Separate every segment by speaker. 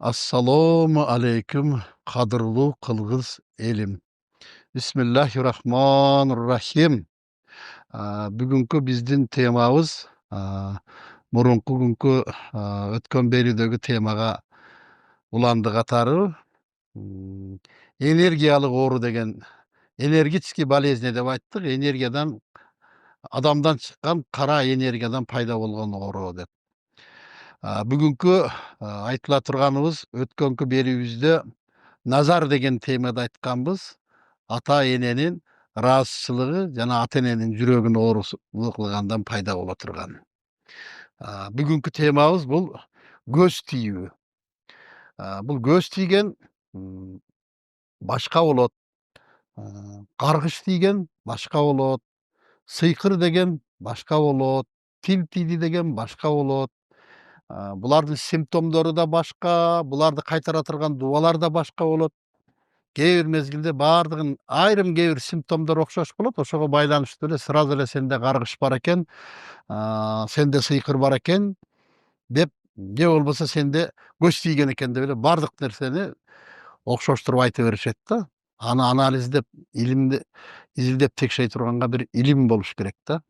Speaker 1: Assalomu alaykum, qadrli qilg'iz elim. Bismillahirrahmanirrahim. Bugungi bizdin temamiz murunqi günkü ötken beridagi temaga ulandı gatary energiýalyk oru degen energetski болезнь деп aytdyk. Energiýadan adamdan çykkan kara energiýadan paýda bolgan oru dep. Bugunky aytyla turganybız ötkenki beribizde nazar деген темада айтқанбыз. Ата эненин ыраазычылыгы жана ата эненин жүрөгүнө оорусулук кылгандан пайда боло турган. Бүгүнкү темабыз бул көз тийүү. Бул көз тийген башка болот. Каргыш тийген башка болот. Сыйкыр деген башка болот. Тил тийди деген башка болот. Булардын симптомдору да башка, буларды кайтара турган дубалар да башка болот. Кээ бир мезгилде баардыгын айрым кээ бир симптомдор окшош болот. Ошого байланыштуу эле сразу эле сенде каргыш бар экен, сенде сыйкыр бар экен деп, же болбосо сенде көз тийген экен деп эле баардык нерсени окшоштуруп айта беришет да. Аны анализдеп, илимди изилдеп текшей турганга бир илим болуш керек да.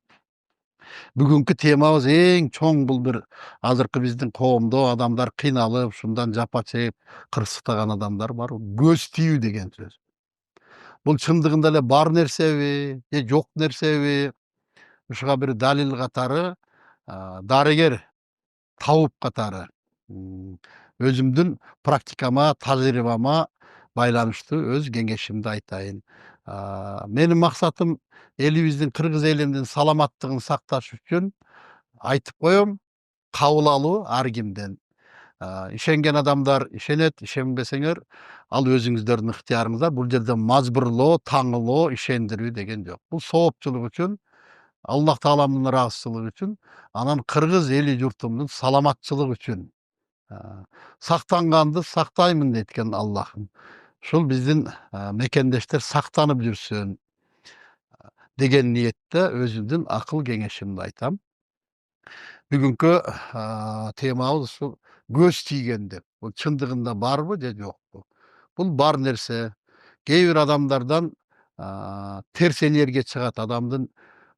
Speaker 1: Бүгүнкү темабыз эң чоң, бул бир азыркы биздин коомдо адамдар кыйналып, ушундан жапа чегип, кырсыктаган адамдар бар. Көз тийүү деген сөз. Бул чындыгында эле бар нерсеби, же жок нерсеби? Ушуга бир далил катары, дарыгер табып катары өзүмдүн практикама, тажрыйбама байланыштуу өз кеңешимди айтайын. Менин максатым элибиздин, кыргыз элинин саламаттыгын сакташ үчүн айтып коем, кабыл алуу ар кимден. Ишенген адамдар ишенет, ишенбесеңер ал өзүңүздөрдүн ыктыярыңызда. Бул жерде мажбурлоо, таңылоо, ишендирүү деген жок. Бул соопчулук үчүн, Аллах Тааламдын ыраазычылыгы үчүн, анан кыргыз эли журтумдун саламатчылыгы үчүн. Сактанганды сактаймын дейт Аллахым. Ушул биздин мекендештер сактанып жүрсүн деген ниетте өзүмдүн акыл кеңешимди айтам. Бүгүнкү темабыз ушул көз тийген деп. Бул чындыгында барбы же жокпу? Бул бар нерсе. Кээ бир адамдардан терс энергия чыгат. Адамдын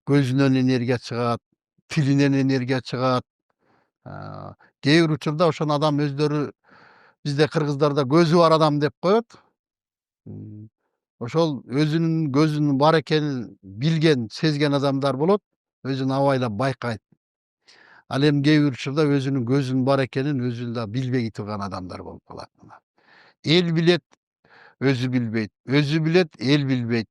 Speaker 1: көзүнөн энергия чыгат, тилинен энергия чыгат. Кээ бир учурда ошону адам өздөрү, бизде кыргыздарда көзү бар адам деп коет. Ошол өзүнүн көзүнүн бар экенин билген, сезген адамдар болот, өзүн абайлап байкайт. Ал эми кээ бир учурда өзүнүн көзүнүн бар экенин өзү да билбей турган адамдар болуп калат. Эл билет, өзү билбейт. Өзү билет, эл билбейт.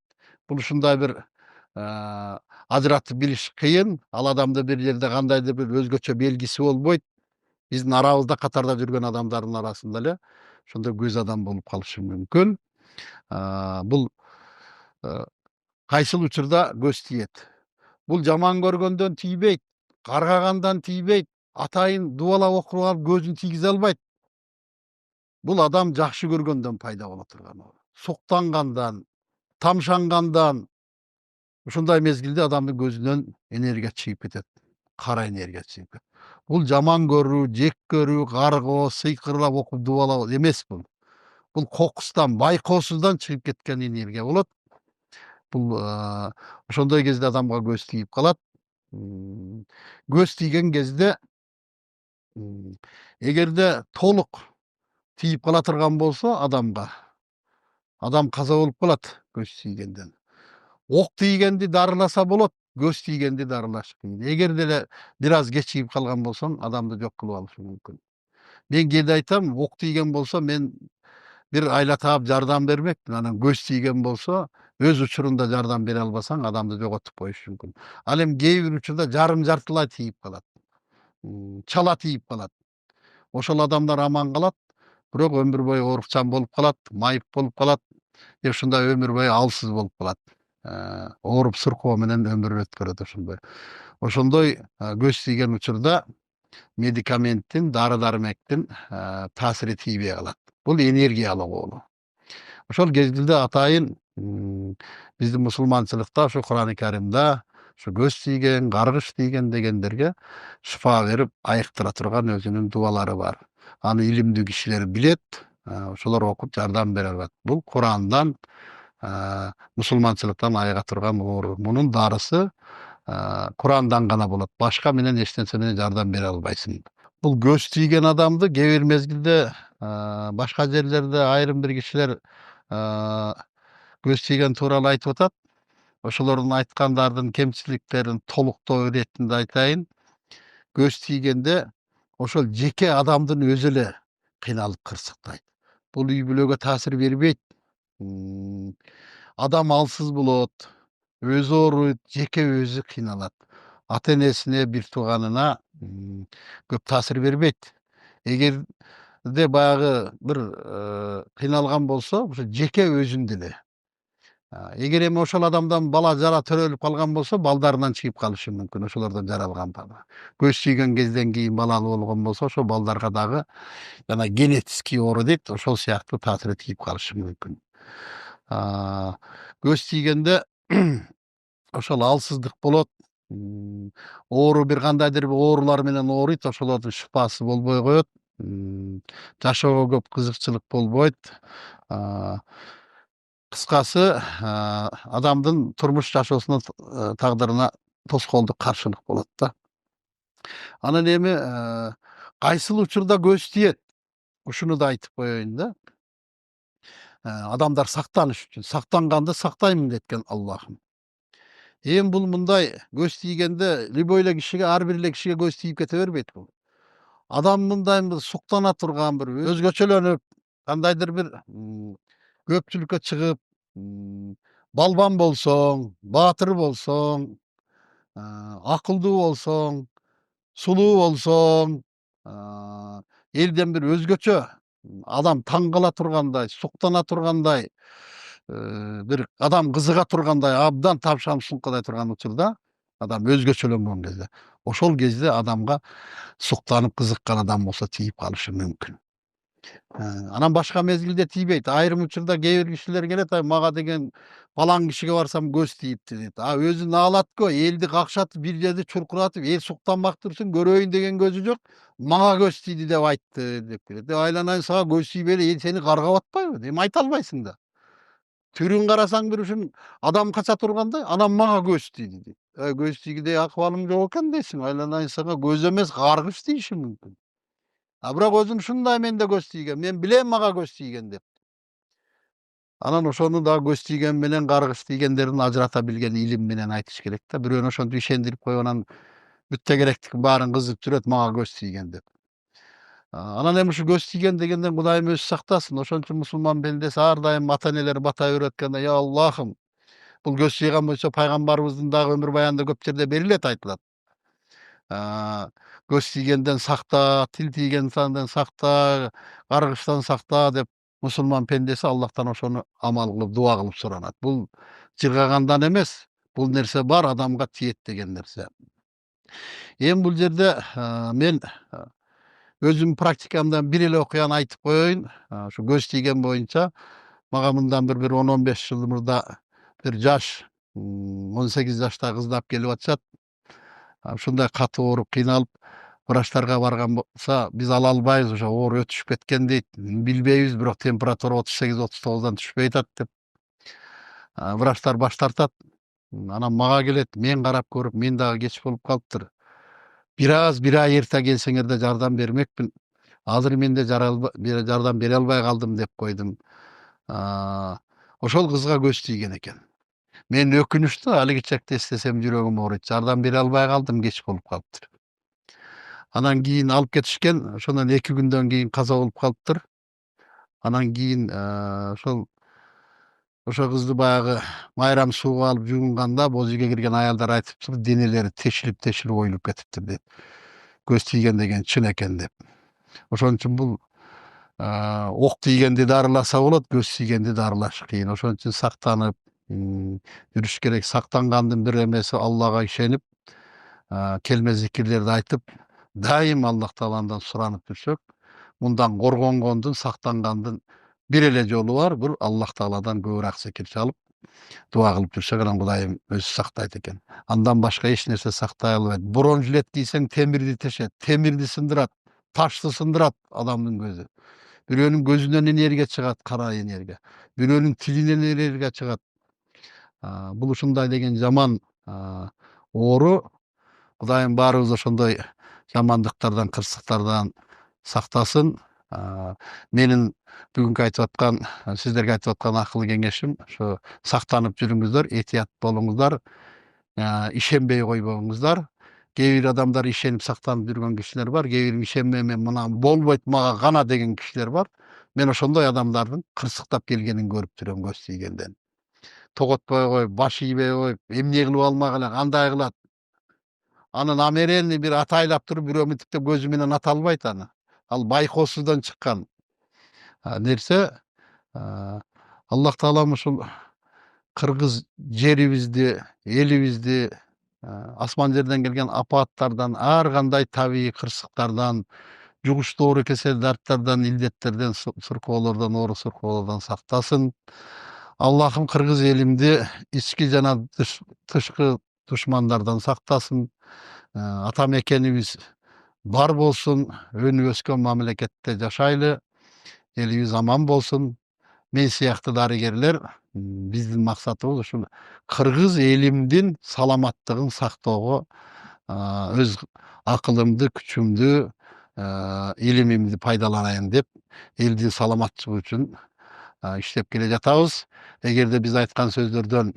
Speaker 1: Бул ушундай бир ажыратып билиш кыйын. Ал адамда бир жерде кандайдыр бир өзгөчө белгиси болбойт. Биздин арабызда катарда жүргөн адамдардын арасында эле ошондой көз адам болуп калышы мүмкүн. Бул кайсыл учурда көз тиет? Бул жаман көргөндөн тийбейт, каргагандан тийбейт, атайын дубалап окуп көзүн тийгизе албайт. Бул адам жакшы көргөндөн пайда боло турган. Суктангандан, тамшангандан, ушундай мезгилде адамдын көзүнөн энергия чыгып кетет. Кара энергия чыгып кетет. Бул жаман көрүү, жек көрүү, каргоо, сыйкырлап окуп дубалап эмес бул. Бул кокустан, байкоосуздан чыгып кеткен энергия болот. Бул ошондой кезде адамга көз тийип калат. Көз тийген кезде эгерде толук тийип кала турган болсо адамга, адам каза болуп калат көз тийгенден. Ок тийгенди дарыласа болот, көз тийгенди дарылаш кыйын. Эгерде эле бир аз кечигип калган болсоң, адамды жок кылып алышы мүмкүн. Мен кээде айтам, ок тийген болсо мен бир айла таап жардам бермекмин. Анан көз тийген болсо, өз учурунда жардам бере албасаң, адамды жоготуп коюшу мүмкүн. Ал эми кээ бир учурда жарым жартылай тийип калат. Чала тийип калат. Ошол адамдар аман калат, бирок өмүр бою оорукчан болуп калат, майып болуп калат, же ушундай өмүр бою алсыз болуп калат. Ооруп суркоо менен өмүрүн өткөрөт ошондой. Ошондой көз тийген учурда медикаменттин, дары-дармектин таасири тийбей калат. Бул энергиялык оору. Ошол кезилде атайын биздин мусулманчылыкта, ошо Кур'ан-ы Каримде ушу көз тийген, каргыш тийген дегендерге шифа берип айыктыра турган өзүнүн дубалары бар. аны илимдүү кишилер билет, ошолор окуп жардам бере алат. Бул Курандан, мусулманчылыктан айыга турган оору. Мунун дарысы Курандан гана болот. Башка менен эч нерсе менен жардам бере албайсың. Бул көз тийген адамды кээ бир мезгилде башка жерлерде айрым бир кишилер көз тийген тууралуу айтып атат. Ошолордун айткандардын кемчиликтерин толуктоо иретинде айтайын. Көз тийгенде ошол жеке адамдын өзү эле кыйналып кырсыктайт. Бул үй бүлөгө таасир бербейт. Адам алсыз болот, өзү ооруйт, жеке өзү кыйналат. Ата энесине, бир тууганына көп таасир бербейт. Эгерде баягы бир кыйналган болсо, ошо жеке өзүндө эле. Эгер эми ошол адамдан бала жара төрөлүп калган болсо, балдарынан чыгып калышы мүмкүн, ошолордон жаралган бала. Көз тийген кезден кийин балалуу болгон болсо, ошол балдарга дагы жана генетический оору дейт, ошол сыяктуу таасири тийип калышы мүмкүн. Көз тийгенде ошол алсыздык болот. Оору бир кандайдыр бир оорулар менен ооруйт, ошолордун шыпасы болбой коет. Жашоого көп кызыкчылык болбойт. Кыскасы, адамдын турмуш жашоосуна, тагдырына тоскоолдук каршылык болот да. Анан эми кайсыл учурда көз тиет? Ушуну да айтып коеюн да. Адамдар сактаныш үчүн, сактанганды сактаймын деткен Аллахым. Эми бул мындай көз тийгенде любой эле кишиге, ар бир эле кишиге көз тийип кете бербейт бул. Адам мындай суктана турган бир өзгөчөлөнүп, кандайдыр бир көпчүлүккө чыгып, балбан болсоң, баатыр болсоң, акылдуу болсоң, сулуу болсоң, элден бир өзгөчө адам таң кала тургандай, суктана тургандай, бир адам кызыга тургандай, абдан тавшан суңкудай турган учурда, адам өзгөчөлөнгөн кезде, ошол кезде адамга суктанып кызыккан адам болсо тийип калышы мүмкүн. Анан башка мезгилде тийбейт. Айрым учурда кээ бир кишилер келет, мага деген палан кишиге барсам көз тийипти дейт. Өзү наалаткы, элди какшатып, бир жерди чуркуратып, эл суктанбак турсун, көрөйүн деген көзү жок, мага көз тийди деп айтты деп келет. Айланайын, сага көз тийбейли, эл сени каргап атпайбы? Эми айта албайсың да. Түрүн карасаң бир ушун адам кача тургандай, анан мага көз тийди дейт. Көз тийгидей акыбалым жок экен дейсиң, айланайын, сага көз эмес, каргыш тийиши мүмкүн. Бирок өзүм ушундай менде көз тийген, мен билем мага көз тийген деп. Анан ошону дагы көз тийген менен каргыш тийгендерин ажырата билген илим менен айтыш керек да. Бирөөнү ошентип ишендирип коюп анан бүтө керектиктин баарын кызып жүрөт, мага көз тийген деп. Анан эми ушу көз тийген дегенден Кудайым өзү сактасын. Ошон үчүн мусулман пендеси ар дайым ата энелер бата үйрөткөндө, я Аллахым, бул көз тийген боюнча пайгамбарыбыздын дагы өмүр баянында көп жерде берилет, айтылат. Көз тийгенден сакта, тил тийгенден сакта, каргыштан сакта деп мусулман пендеси Аллахтан ошону амал кылып, дуа кылып суранат. Бул жыргагандан эмес, бул нерсе бар, адамга тиет деген нерсе. Эми бул жерде мен өзүмдүн практикамдан бир эле окуяны айтып коеюн. Ушу көз тийген боюнча мага мындан бир 10-15 жыл мурда бир жаш 18 жаштагы кыздап келип атышат. Ушундай катуу ооруп кыйналып, врачтарга барган болсо, биз ала албайбыз, ошо оору өтүшүп кеткен дейт. Билбейбиз, бирок температура 38-39 түшпөй атат деп. Врачтар баш тартат. Анан мага келет, мен карап көрүп, мен дагы кеч болуп калыптыр. Бир ай эрте келсеңерде жардам бермекмин. Азыр менде жардам бере албай калдым деп койдум. Ошол кызга көз тийген экен. Мен өкүнүчтүү, алиги чекте эстесем жүрөгүм ооруйт. Жардам бере албай калдым, кеч болуп калыптыр. Анан кийин алып кетишкен, ошондон 2 күндөн кийин каза болуп калыптыр. Анан кийин ошо кызды баягы майрам сууга алып жуунганда, боз үйгө кирген аялдар айтыптыр, денелери тешилип оюлуп кетиптир деп. Көз тийген деген чын экен деп. Ошон үчүн бул ок тийгенди дарыласа болот, көз тийгенди дарылаш кыйын. Ошон үчүн сактанып жүрүш керек. Сактангандын бир эмеси Аллага ишенип, келме зикирлерди айтып, дайым Аллах Тааландан суранып жүрсөк, мындан коргонгондун, сактангандын бир эле жолу бар, бул Аллах Тааладан көбүрөөк зикир чалып, дуа кылып жүрсөк, анан Кудайым өзү сактайт экен. Андан башка эч нерсе сактай албайт. Бронжилет кийсең темирди тешет, темирди сындырат. taşты sındırat adamdın gözü. Biröөнүн gözünden energia çıgat, kara energia. Biröөнүн tilinden energia çıgat. Бул ушундай деген жаман оору. Кудайым баарыбыз ошондой жамандыктардан, кырсыктардан сактасын. Менин бүгүнкү айтып аткан, сиздерге айтып аткан акыл кеңешим ошо сактанып жүрүңүздөр, этият болуңуздар, ишенбей койбоңуздар. Кээ бир адамдар ишенип сактанып жүргөн кишилер бар, кээ бир ишенбей мен мына болбойт мага гана деген кишилер бар. Мен ошондой адамдардын кырсыктап келгенин көрүп жүрөм көз тийгенден. Тоготпой коюп, баш ийбей коюп, эмне кылып алмак эле, кандай кылат? Аны намеренный бир атайлап туруп бирөө мынтип көзү менен ата албайт аны. Ал байкоосуздон чыккан нерсе. Аллах таалам ушул кыргыз жерибизди, элибизди асман жерден келген апаттардан, ар кандай табигый кырсыктардан, жугуштуу оору кесел дарттардан, илдеттерден, суркоолордон, оору суркоолордон сактасын. Аллахым кыргыз элимди ички жана тышкы душмандардан сактасын. Ата мекенибиз бар болсун, өнүп өскөн мамлекетте жашайлы, элибиз аман болсун. Мен сыяктуу дарыгерлер биздин максатыбыз ушул кыргыз элимдин саламаттыгын сактоого өз акылымды, күчүмдү, илимимди пайдаланайын деп, элдин саламаттыгы үчүн иштеп келе жатабыз. Эгерде биз айткан сөздөрдөн,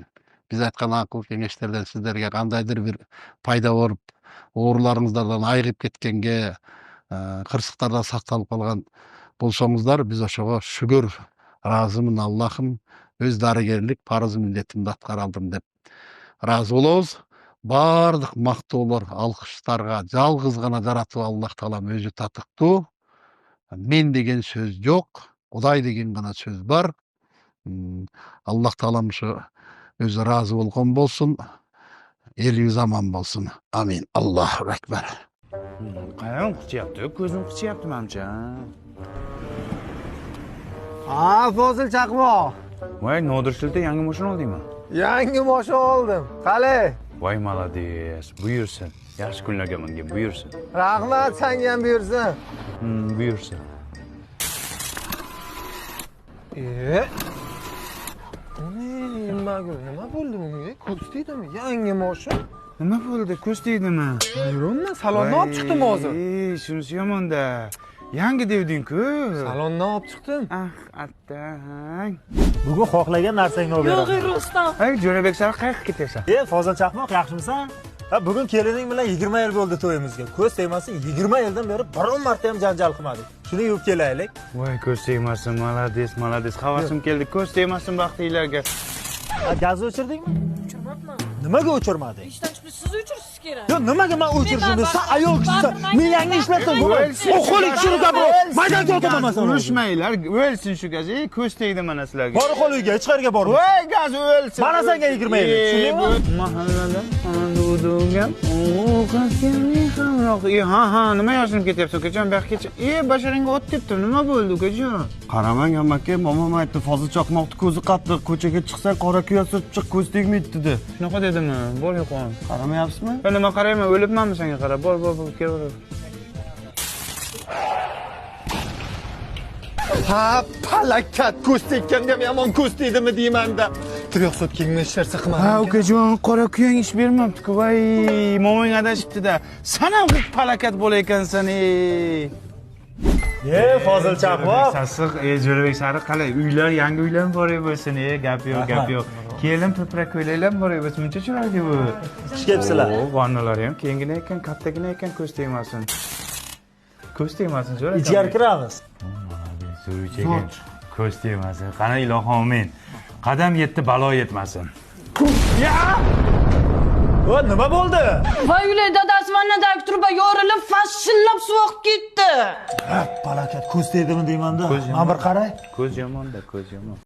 Speaker 1: биз айткан акыл кеңештерден сиздерге кандайдыр бир пайда болуп, ооруларыңыздардан айыгып кеткенге, кырсыктардан сакталып калган болсоңуздар, биз ошого шүгүр, ыраазымын Аллахым, өз дарыгерлик парыз милдетимди аткара алдым деп ыраазы болобуз. Бардык мактоолор, алкыштарга жалгыз гана жаратып Аллах таалам өзү татыктуу. Мен деген сөз жок, Кудай деген гана сөз бар. Аллах таалам ушу өзү ыраазы болгон болсун, элибиз аман болсун. Амин. Аллаху акбар.
Speaker 2: Qayog'im qichyapti, ko'zim qichyapti menimcha.
Speaker 3: Fozil Chaqmoq.
Speaker 2: Voy, Nodir shilta yangi mashina oldingmi?
Speaker 3: Yangi mashina oldim. Qalay?
Speaker 2: Voy, malades. Buyursin. Yaxshi kunlarga menga buyursin.
Speaker 3: Rahmat, senga ham buyursin.
Speaker 2: Buyursin.
Speaker 3: Nima bo'ldi bunga? Ko'z tegdimi? Yangi mashina.
Speaker 2: Nima bo'ldi? Ko'z tegdimi?
Speaker 3: Hayronman, salonni olib chiqdim hozir.
Speaker 2: Shunisi yomon-da. Yangi devding-ku.
Speaker 3: Salonni olib chiqdim.
Speaker 2: Attang.
Speaker 4: Bugun xohlagan narsangni olib beraman.
Speaker 5: Yo'q, Rustam.
Speaker 2: Hey, Jo'rabek sar qayerga ketyapsan?
Speaker 4: Fozil Chaqmoq, yaxshimisan? Bugun kelining bilan 20 yil bo'ldi to'yimizga. Ko'z tegmasin, 20 yildan beri biron marta ham janjal qilmadik. Shuni yuvib kelaylik.
Speaker 2: Voy, ko'z tegmasin, malades, malades. Havasim keldi. Ko'z tegmasin baxtinglarga.
Speaker 4: Gaz o'chirdingmi?
Speaker 5: O'chirmabman.
Speaker 4: Nimaga o'chirmading?
Speaker 5: Ishdan chiqib siz o'chirsiz kerak.
Speaker 4: Yo, nimaga men o'chirishimni? Sen ayol kishisan. Men yangi ishlatdim. O qo'ling tushirib gapir. Maydonga o'tiraman.
Speaker 2: Urishmanglar, o'lsin shu gaz. Ko'z tegdi mana sizlarga.
Speaker 4: Bor qo'l uyga, ichqariga bor.
Speaker 2: Voy, gaz o'lsin.
Speaker 4: Mana senga 20 yil. Tushundingmi?
Speaker 2: Mahallada anudugam. Qaskamni hamroq. Ha, nima yozib ketyapsiz, ukajon? Bu yoqqa basharingga o't tepdi. Nima bo'ldi, ukajon?
Speaker 6: Qaramang amaki, momam aytdi, Fozil Chaqmoqni ko'zi qattiq, ko'chaga chiqsang qora kuyasi chiq, ko'z tegmaydi dedi.
Speaker 2: Shunaqa dedimi? Bor yo'qon.
Speaker 6: Qaramayapsizmi?
Speaker 2: Ben nima qarayman, o'libmanmi senga qarab? Bor, kel.
Speaker 3: Ha, palakat ko'z tekkanga yomon ko'z tegdimi deyman-da. Tiryaqsot kengni ishlarsa qilmadim.
Speaker 2: Ha, ukajon, qora kuyang ish bermabdi-ku. Voy, momang adashibdi-da. Sen ham palakat bo'laykansan,
Speaker 4: Fozil Chaqmoq.
Speaker 2: Sassiq, Jo'rabek sari qalay? Uylar, yangi uylar bor bo'lsin, gap yo'q. Kelin piprak ko'ylaklar bor bo'lsin. Muncha chiroyli bu.
Speaker 4: Xush kelibsizlar.
Speaker 2: Vannalari ham kengina ekan, kattagina ekan, ko'z tegmasin. Ko'z tegmasin, Jo'rabek.
Speaker 4: Ichkari kiramiz.
Speaker 2: Suvchaga ko'z tegmasin. Qani ilohim, amin. Qadam yetdi, balo yetmasin.
Speaker 4: Nima bo'ldi?
Speaker 5: Voy, ular dadasi vannadagi turba yorilib, fashillab suv oqib ketdi.
Speaker 4: Palakat ko'z tegdimi deyman-da. Men bir qaray.
Speaker 2: Ko'z yomon-da, ko'z yomon.